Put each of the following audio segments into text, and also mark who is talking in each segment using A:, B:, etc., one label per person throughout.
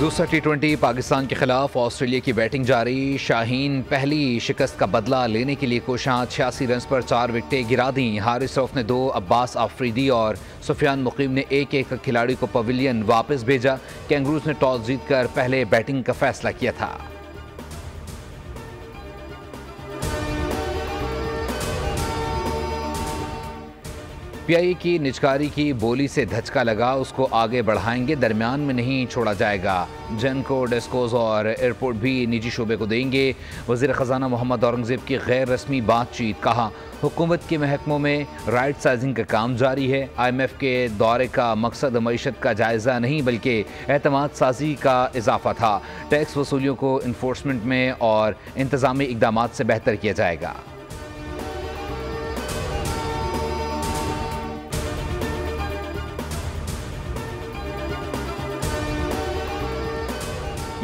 A: दूसरा टी20 पाकिस्तान के खिलाफ ऑस्ट्रेलिया की बैटिंग जारी। शाहीन पहली शिकस्त का बदला लेने के लिए कोशां 86 रन पर 4 विकेटें गिरा दी। हारिस रऊफ ने 2, अब्बास आफरीदी और सुफियान मुकीम ने एक खिलाड़ी को पवेलियन वापस भेजा। कैंगरूज ने टॉस जीतकर पहले बैटिंग का फैसला किया था। पीआईए की निजकारी की बोली से धचका लगा, उसको आगे बढ़ाएंगे, दरमियान में नहीं छोड़ा जाएगा। जेनको, डेस्कोज और एयरपोर्ट भी निजी शोबे को देंगे। वज़ीर ख़जाना मोहम्मद औरंगज़ेब की गैर रस्मी बातचीत। कहा, हुकूमत के महकमों में राइट साइजिंग का काम जारी है। IMF के दौरे का मकसद मईशत का जायज़ा नहीं बल्कि एतमाद साजी का इजाफा था। टैक्स वसूलियों को इन्फोर्समेंट में और इंतज़ामी इक़दामात से बेहतर किया जाएगा।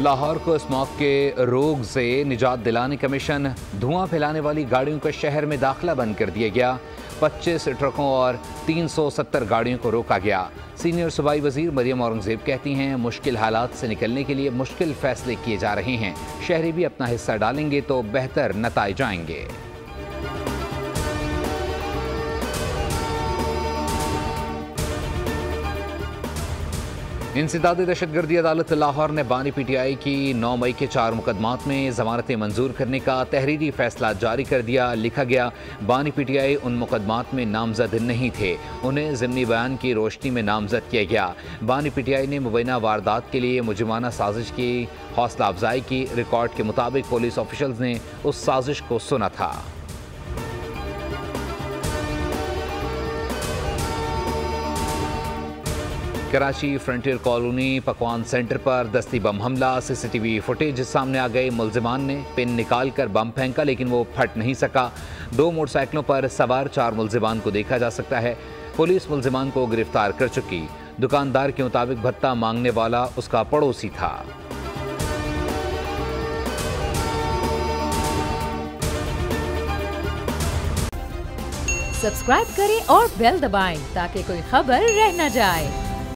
A: लाहौर को स्मॉग के रोग से निजात दिलाने का मिशन। धुआं फैलाने वाली गाड़ियों का शहर में दाखिला बंद कर दिया गया। 25 ट्रकों और 370 गाड़ियों को रोका गया। सीनियर सूबाई वजीर मरियम औरंगज़ेब कहती हैं, मुश्किल हालात से निकलने के लिए मुश्किल फैसले किए जा रहे हैं। शहरी भी अपना हिस्सा डालेंगे तो बेहतर नताइज आएंगे। इंसदादी दहशतगर्दी अदालत लाहौर ने बानी PTI की 9 मई के 4 मुकदमात में जमानतें मंजूर करने का तहरीरी फैसला जारी कर दिया। लिखा गया, बानी PTI उन मुकदमात में नामजद नहीं थे, उन्हें ज़िमनी बयान की रोशनी में नामजद किया गया। बानी PTI ने मुबैना वारदात के लिए मुजरिमाना साजिश की हौसला अफजाई की। रिकॉर्ड के मुताबिक पुलिस ऑफिशल्स ने उस साजिश को सुना था। कराची फ्रंटियर कॉलोनी पकवान सेंटर पर दस्ती बम हमला। CCTV फुटेज सामने आ गई। मुल्जिमान ने पिन निकालकर बम फेंका लेकिन वो फट नहीं सका। 2 मोटरसाइकिलों पर सवार 4 मुल्जिमान को देखा जा सकता है। पुलिस मुल्जिमान को गिरफ्तार कर चुकी। दुकानदार के मुताबिक भत्ता मांगने वाला उसका पड़ोसी था।
B: सब्सक्राइब करें और बेल दबाएं ताकि कोई खबर रह न जाए।